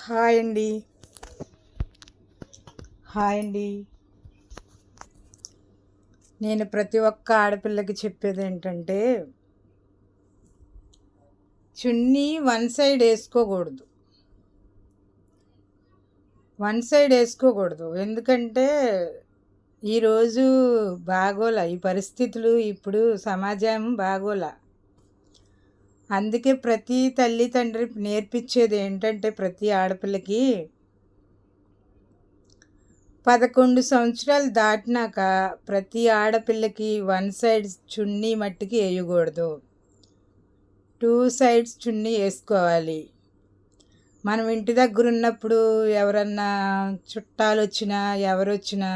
Hi అండి. Hi అండి. నేను ప్రతి ఒక్క ఆడపిల్లకి చెప్పేది ఏంటంటే, చున్నీ వన్ సైడ్ వేసుకోకూడదు. ఎందుకంటే ఈరోజు బాగోలా, ఈ పరిస్థితులు ఇప్పుడు సమాజం బాగోలా. అందుకే ప్రతి తల్లి తండ్రి నేర్పించేది ఏంటంటే, ప్రతి ఆడపిల్లకి 11 సంవత్సరాలు దాటినాక ప్రతి ఆడపిల్లకి వన్ సైడ్ చున్నీ మట్టికి వేయకూడదు. 2 సైడ్స్ చున్నీ వేసుకోవాలి. మనం ఇంటి దగ్గర ఉన్నప్పుడు ఎవరన్నా చుట్టాలు వచ్చినా ఎవరు వచ్చినా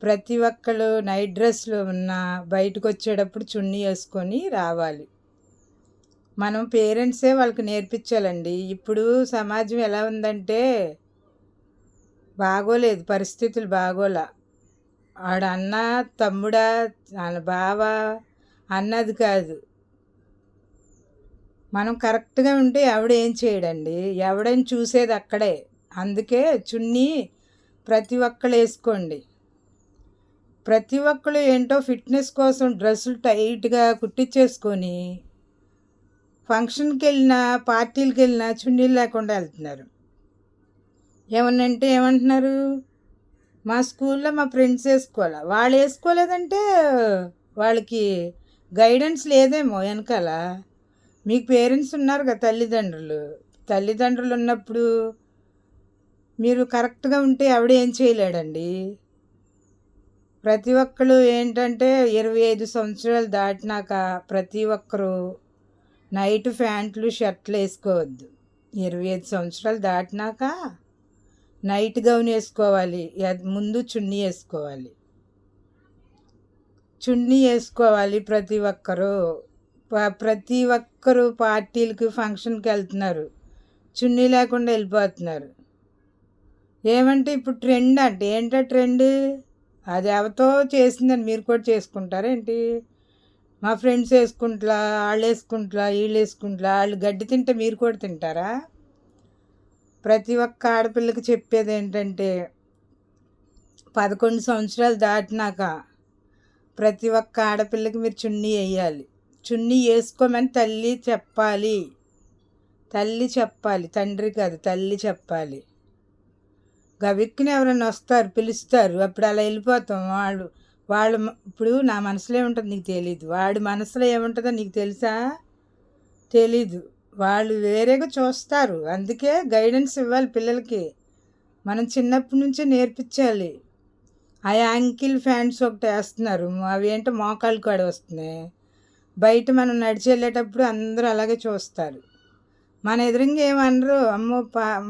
ప్రతి ఒక్కళ్ళు నైట్ డ్రెస్లో ఉన్నా బయటకు వచ్చేటప్పుడు చున్నీ వేసుకొని రావాలి. మనం పేరెంట్సే వాళ్ళకి నేర్పించాలండి. ఇప్పుడు సమాజం ఎలా ఉందంటే బాగోలేదు, పరిస్థితులు బాగోలా. ఆడ అన్న తమ్ముడా బావ అన్నది కాదు. మనం కరెక్ట్గా ఉంటే ఎవడేం చేయడండి, ఎవడని చూసేది అక్కడే. అందుకే చున్నీ ప్రతి ఒక్కళ్ళు వేసుకోండి. ప్రతి ఒక్కళ్ళు ఏంటో ఫిట్నెస్ కోసం డ్రెస్సులు టైట్గా కుట్టించేసుకొని ఫంక్షన్కి వెళ్ళినా పార్టీలకు వెళ్ళినా చున్నీలు లేకుండా వెళ్తున్నారు. ఏమన్నంటే ఏమంటున్నారు, మా స్కూల్లో మా ఫ్రెండ్స్ వేసుకోవాలి, వాళ్ళు వేసుకోలేదంటే వాళ్ళకి గైడెన్స్ లేదేమో వెనకాల. మీకు పేరెంట్స్ ఉన్నారు కదా, తల్లిదండ్రులు ఉన్నప్పుడు మీరు కరెక్ట్గా ఉంటే ఎవడేం చేయలేడండి. ప్రతి ఒక్కరు ఏంటంటే 25 సంవత్సరాలు దాటినాక ప్రతి ఒక్కరూ నైట్ ప్యాంట్లు షర్ట్లు వేసుకోవద్దు. 25 సంవత్సరాలు దాటినాక నైట్ గౌన్ వేసుకోవాలి. ముందు చున్నీ వేసుకోవాలి. ప్రతి ఒక్కరు పార్టీలకి ఫంక్షన్కి వెళ్తున్నారు, చున్నీ లేకుండా వెళ్ళిపోతున్నారు. ఏమంటే ఇప్పుడు ట్రెండ్ అంటే ఏంటో ట్రెండ్, అది ఎవరితో చేసిందని మీరు కూడా చేసుకుంటారేంటి? మా ఫ్రెండ్స్ వేసుకుంటా, వీళ్ళు వేసుకుంటా, వాళ్ళు గడ్డి తింటే మీరు కూడా తింటారా? ప్రతి ఒక్క ఆడపిల్లకి చెప్పేది ఏంటంటే 11 సంవత్సరాలు దాటినాక ప్రతి ఒక్క ఆడపిల్లకి మీరు చున్నీ వేయాలి. చున్నీ వేసుకోమని తల్లి చెప్పాలి. తండ్రి కాదు, తల్లి చెప్పాలి. గవిక్కుని ఎవరైనా వస్తారు, పిలుస్తారు, అప్పుడు అలా వెళ్ళిపోతాం. వాళ్ళు ఇప్పుడు నా మనసులో ఏముంటుందో నీకు తెలీదు, వాడి మనసులో ఏముంటుందో నీకు తెలుసా? తెలీదు. వాళ్ళు వేరేగా చూస్తారు. అందుకే గైడెన్స్ ఇవ్వాలి పిల్లలకి. మనం చిన్నప్పటి నుంచే నేర్పించాలి. ఆ యాంకిల్ ఫ్యాంట్స్ ఒకటి వేస్తున్నారు, అవి ఏంటో మోకాలు కాడ వస్తున్నాయి. బయట మనం నడిచి వెళ్ళేటప్పుడు అందరూ అలాగే చూస్తారు. మన ఎదురుగా ఏమనరు, అమ్మో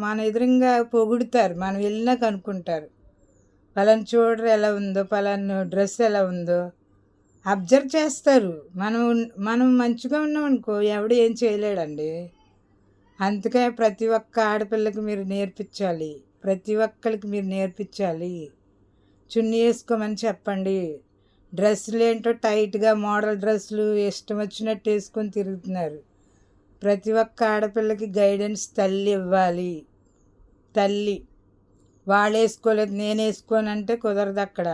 మన ఎదురుగా పొగుడుతారు. మనం వెళ్ళినా కనుక్కుంటారు, పలానా చూడరు ఎలా ఉందో, పలానా డ్రెస్ ఎలా ఉందో అబ్జర్వ్ చేస్తారు. మనం మంచిగా ఉన్నామనుకో ఎవడు ఏం చేయలేడండి. అందుకే ప్రతి ఒక్క ఆడపిల్లకి మీరు నేర్పించాలి. ప్రతి ఒక్కరికి మీరు నేర్పించాలి. చున్నీ వేసుకోమని చెప్పండి. డ్రెస్సులు ఏంటో టైట్గా మోడల్ డ్రెస్సులు ఇష్టం వచ్చినట్టు వేసుకొని తిరుగుతున్నారు. ప్రతి ఒక్క ఆడపిల్లకి గైడెన్స్ తల్లి ఇవ్వాలి. వాళ్ళు వేసుకోలేదు నేను వేసుకోనంటే కుదరదు అక్కడ.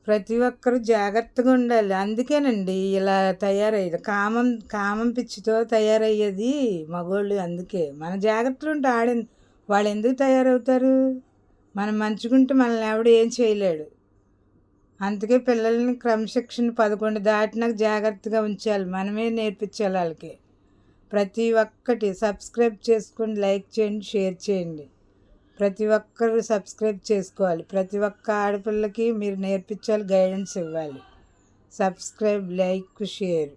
ప్రతి ఒక్కరూ జాగ్రత్తగా ఉండాలి. అందుకేనండి ఇలా తయారయ్యేది, కామం పిచ్చితో తయారయ్యేది మగోళ్ళు. అందుకే మన జాగ్రత్తలు ఉంటే వాళ్ళు ఎందుకు తయారవుతారు? మనం మంచుకుంటే మనల్ని ఎవడు ఏం చేయలేడు. అందుకే పిల్లల్ని క్రమశిక్షణ 11 దాటినాక జాగ్రత్తగా ఉంచాలి. మనమే నేర్పించాలి వాళ్ళకి. ప్రతి ఒక్కటి సబ్స్క్రైబ్ చేసుకొని లైక్ చేయండి, షేర్ చేయండి. ప్రతి ఒక్కరు సబ్స్క్రైబ్ చేసుకోవాలి. ప్రతి ఒక్క ఆడపిల్లకి మీరు నేర్పించాలి, గైడెన్స్ ఇవ్వాలి. Subscribe, like, share.